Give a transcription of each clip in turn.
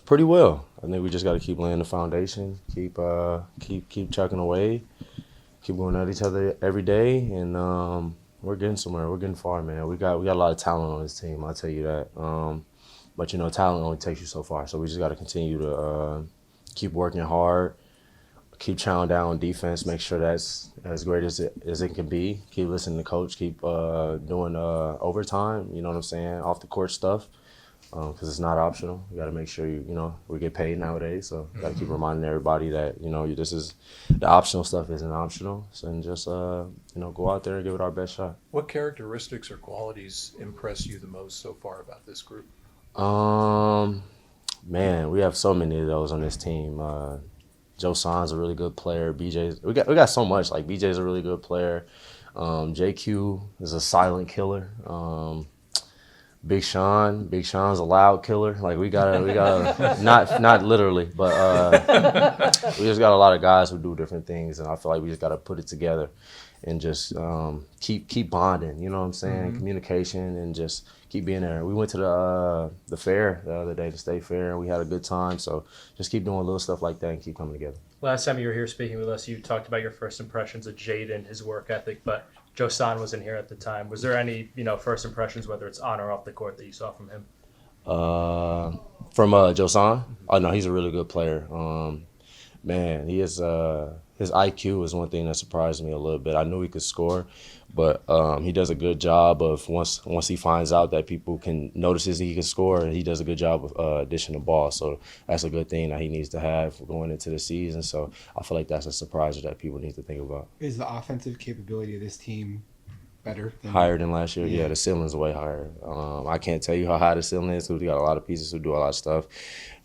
Pretty well. I think we just got to keep laying the foundation, keep chucking away, keep going at each other every day, and we're getting somewhere. We're getting far, man. We got a lot of talent on this team. I'll tell you that. But talent only takes you so far. So we just got to continue to keep working hard, keep chowing down on defense, make sure that's as great as it can be. Keep listening to coach. Keep doing overtime. You know what I'm saying? Off the court stuff. Because it's not optional. You got to make sure we get paid nowadays. So got to keep reminding everybody that this is the optional stuff isn't optional. So and just go out there and give it our best shot. What characteristics or qualities impress you the most so far about this group? Man, we have so many of those on this team. Joe Son's a really good player. We got so much. Like BJ's a really good player. JQ is a silent killer. Big Sean's a loud killer. Like we gotta not literally, but we just got a lot of guys who do different things, and I feel like we just gotta put it together and just keep bonding. You know what I'm saying? Mm-hmm. Communication and just keep being there. We went to the fair the other day, the state fair, and we had a good time. So just keep doing little stuff like that and keep coming together. Last time you were here speaking with us, you talked about your first impressions of Jaden, his work ethic, but Joe Son wasn't here at the time. Was there any, first impressions, whether it's on or off the court, that you saw from him? From Joe Son? Oh, no, he's a really good player. Man, he is his IQ is one thing that surprised me a little bit. I knew he could score, but he does a good job of once he finds out that people can notice he can score, he does a good job of dishing the ball. So that's a good thing that he needs to have going into the season. So I feel like that's a surprise that people need to think about. Is the offensive capability of this team better? Higher than last year? Yeah, the ceiling's way higher. I can't tell you how high the ceiling is because we got a lot of pieces who do a lot of stuff.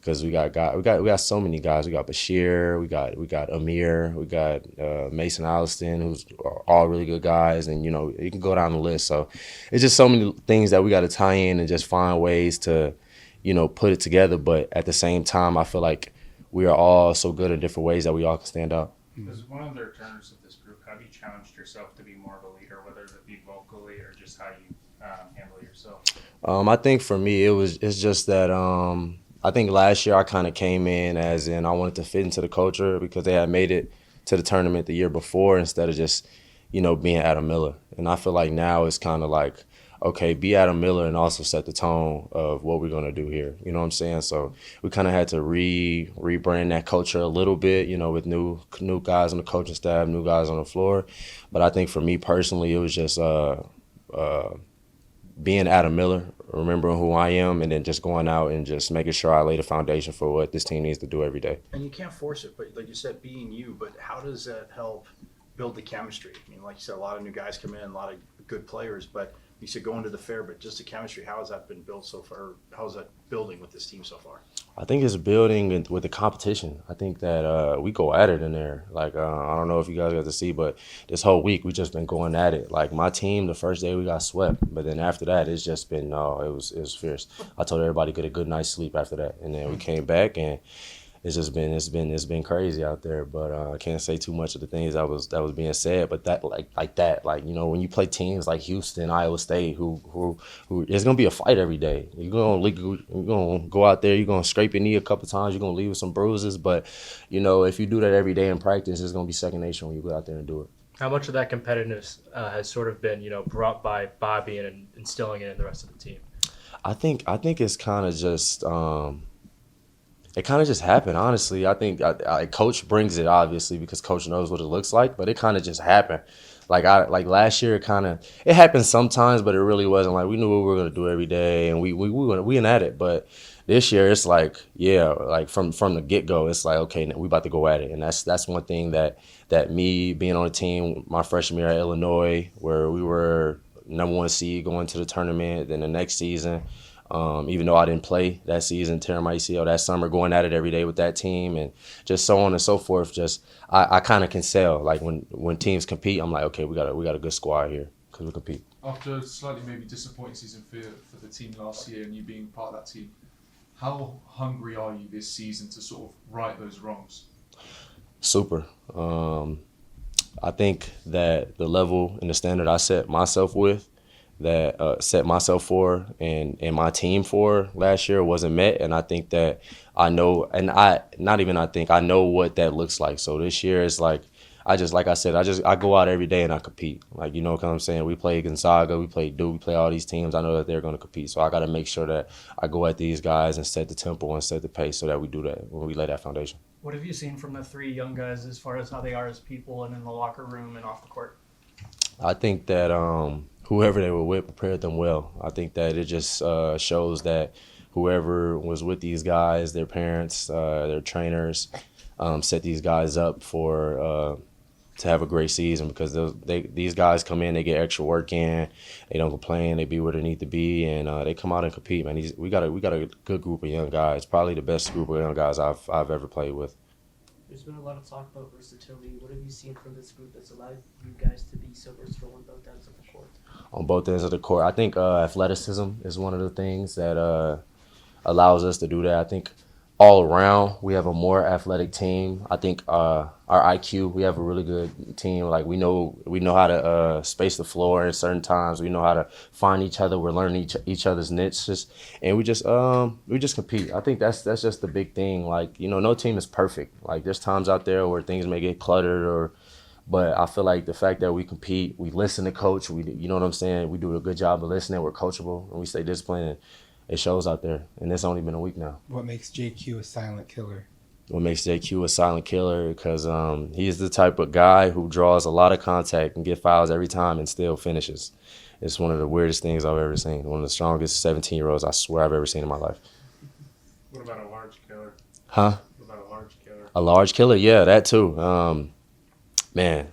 Because we got so many guys. We got Bashir, we got Amir, we got Mason Alliston, who's all really good guys, and you can go down the list. So it's just so many things that we got to tie in and just find ways to, put it together. But at the same time, I feel like we are all so good in different ways that we all can stand out. As one of the returners of this group, have you challenged yourself to be more of a leader, whether it be vocally or just how you handle yourself? I think for me, it's just that. I think last year I kind of came in as in I wanted to fit into the culture because they had made it to the tournament the year before instead of just, being Adam Miller. And I feel like now it's kind of like, okay, be Adam Miller and also set the tone of what we're going to do here. You know what I'm saying? So we kind of had to rebrand that culture a little bit, with new guys on the coaching staff, new guys on the floor. But I think for me personally, it was just being Adam Miller, remembering who I am, and then just going out and just making sure I lay the foundation for what this team needs to do every day. And you can't force it, but like you said, being you, but how does that help build the chemistry? I mean, like you said, a lot of new guys come in, a lot of good players, but you said going to the fair, but just the chemistry, how has that been built so far? How is that building with this team so far? I think it's building with the competition. I think that we go at it in there. Like, I don't know if you guys got to see, but this whole week we just been going at it. Like, my team, the first day we got swept, but then after that it's just been, it was fierce. I told everybody to get a good night's sleep after that, and then we came back and it's been crazy out there. But I can't say too much of the things that was being said. But that when you play teams like Houston, Iowa State, who it's gonna be a fight every day. You're gonna go out there, you're gonna scrape your knee a couple times, you're gonna leave with some bruises. But if you do that every day in practice, it's gonna be second nature when you go out there and do it. How much of that competitiveness has sort of been brought by Bobby and instilling it in the rest of the team? I think it's kind of just. It kind of just happened, honestly. I think Coach brings it, obviously, because Coach knows what it looks like, but it kind of just happened. Like last year, it happened sometimes, but it really wasn't. Like, we knew what we were going to do every day, and we went at it. But this year, it's like, yeah, like from the get-go, it's like, okay, we about to go at it. And that's one thing that me being on the team my freshman year at Illinois, where we were number 1 seed going to the tournament, then the next season, even though I didn't play that season, tearing my ACL that summer, going at it every day with that team and just so on and so forth. Just I kind of can sell. Like when teams compete, I'm like, okay, we got a good squad here because we compete. After a slightly maybe disappointing season for the team last year and you being part of that team, how hungry are you this season to sort of right those wrongs? Super. I think that the level and the standard I set myself with, set myself for and my team for last year wasn't met, and I think that I know, and I know what that looks like. So this year is like like I said, I go out every day and I compete. Like, you know what I'm saying? We play Gonzaga, we play Duke, we play all these teams. I know that they're going to compete, so I got to make sure that I go at these guys and set the tempo and set the pace so that we do that when we lay that foundation. What have you seen from the three young guys as far as how they are as people and in the locker room and off the court? I think that whoever they were with prepared them well. I think that it just shows that whoever was with these guys, their parents, their trainers, set these guys up for to have a great season, because these guys come in, they get extra work in, they don't complain, they be where they need to be, and they come out and compete. Man, we got a good group of young guys, probably the best group of young guys I've ever played with. There's been a lot of talk about versatility. What have you seen from this group that's allowed you guys to be so versatile on both ends of the court? On both ends of the court, I think athleticism is one of the things that allows us to do that. I think all around we have a more athletic team. I think our IQ, we have a really good team. Like we know how to space the floor at certain times. We know how to find each other. We're learning each other's niches, and we just compete. I think that's just the big thing. Like, you know, no team is perfect. Like, there's times out there where things may get cluttered, but I feel like the fact that we compete, we listen to coach. You know what I'm saying? We do a good job of listening. We're coachable, and we stay disciplined. And it shows out there, and it's only been a week now. What makes JQ a silent killer? What makes JQ a silent killer? Because he's the type of guy who draws a lot of contact and get fouls every time and still finishes. It's one of the weirdest things I've ever seen. One of the strongest 17-year-olds I swear I've ever seen in my life. What about a large killer? Huh? What about a large killer? A large killer? Yeah, that too. Man,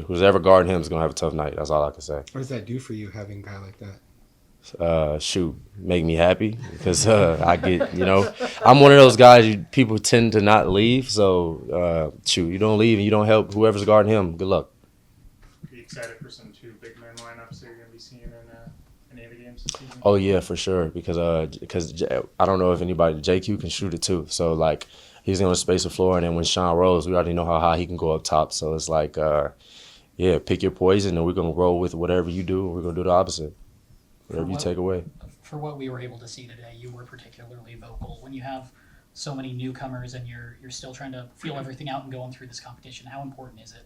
who's ever guarding him is going to have a tough night. That's all I can say. What does that do for you, having a guy like that? Make me happy, because I get, you know, I'm one of those guys people tend to not leave. So you don't leave and you don't help whoever's guarding him. Good luck. Are you excited for some two big man lineups that you're going to be seeing in any of the games this season? Oh yeah, for sure. Because I don't know if anybody, JQ can shoot it too. So like, he's going to space the floor, and then when Sean rolls, we already know how high he can go up top. So it's like, yeah, pick your poison, and we're going to roll with whatever you do. We're going to do the opposite. Whatever you take away. For what we were able to see today, you were particularly vocal. When you have so many newcomers and you're still trying to feel everything out and going through this competition, how important is it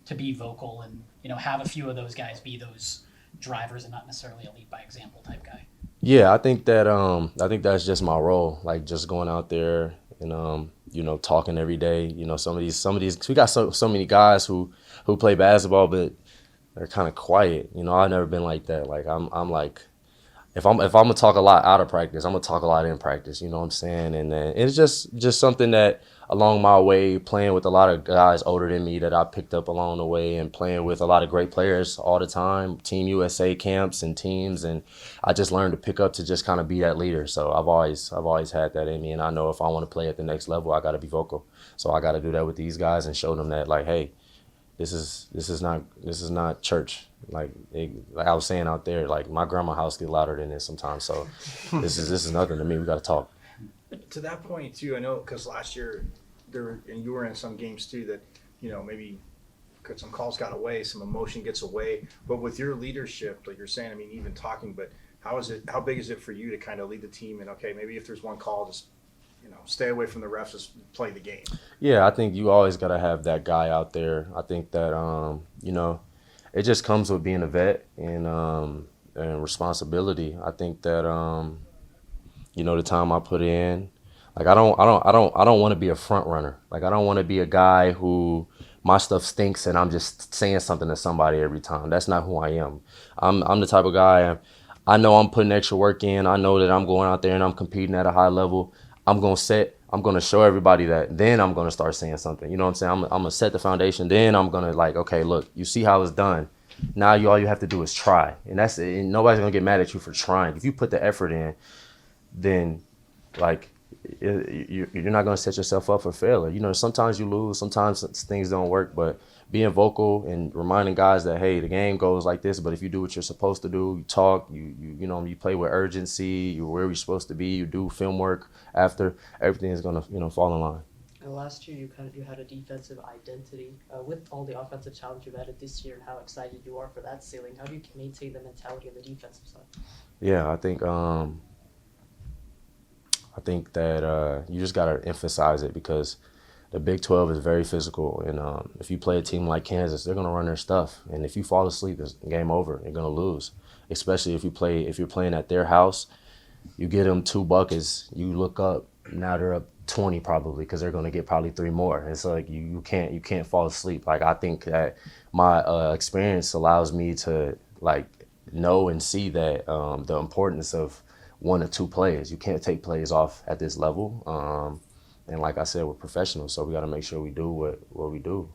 to be vocal and, you know, have a few of those guys be those drivers and not necessarily a lead by example type guy? Yeah, I think that's just my role. Like, just going out there and you know, talking every day. You know, some of these we got so many guys who play basketball, but they're kind of quiet. You know, I've never been like that. Like, I'm like, if I'm gonna talk a lot out of practice, I'm gonna talk a lot in practice. You know what I'm saying? And it's just something that along my way, playing with a lot of guys older than me that I picked up along the way, and playing with a lot of great players all the time, Team USA camps and teams, and I just learned to pick up to just kind of be that leader. So I've always had that in me, and I know if I want to play at the next level, I got to be vocal. So I got to do that with these guys and show them that, like, hey, this is not church. Like I was saying out there, like, my grandma's house get louder than this sometimes. So this is nothing to me. We got to talk. To that point too, I know because last year and you were in some games too that, you know, maybe some calls got away, some emotion gets away. But with your leadership, like you're saying, I mean, even talking, but how big is it for you to kind of lead the team? And okay, maybe if there's one call, just, you know, stay away from the refs, just play the game. Yeah, I think you always got to have that guy out there. I think that, you know, it just comes with being a vet and responsibility. I think that, you know, the time I put in, like, I don't want to be a front runner. Like, I don't want to be a guy who my stuff stinks and I'm just saying something to somebody every time. That's not who I am. I'm the type of guy, I know I'm putting extra work in. I know that I'm going out there and I'm competing at a high level. I'm going to show everybody that. Then I'm going to start saying something. You know what I'm saying? I'm going to set the foundation. Then I'm going to, like, okay, look, you see how it's done. Now all you have to do is try. And that's it. And nobody's going to get mad at you for trying. If you put the effort in, then, like, you're not going to set yourself up for failure. You know, sometimes you lose. Sometimes things don't work. But being vocal and reminding guys that, hey, the game goes like this, but if you do what you're supposed to do, you talk, you know, you play with urgency, you're where you're supposed to be, you do film work after, everything is going to, you know, fall in line. Last year, you had a defensive identity. With all the offensive talent you've added this year, and how excited you are for that ceiling, how do you maintain the mentality on the defensive side? Yeah, I think that you just gotta emphasize it because the Big 12 is very physical, and if you play a team like Kansas, they're gonna run their stuff, and if you fall asleep, it's game over. You're gonna lose, especially if you're playing at their house. You get them 2 buckets, you look up, now they're up 20 probably because they're gonna get probably 3 more. It's like you can't fall asleep. Like I think that my experience allows me to like know and see that the importance of 1 or 2 plays. You can't take plays off at this level. And like I said, we're professionals, so we got to make sure we do what we do.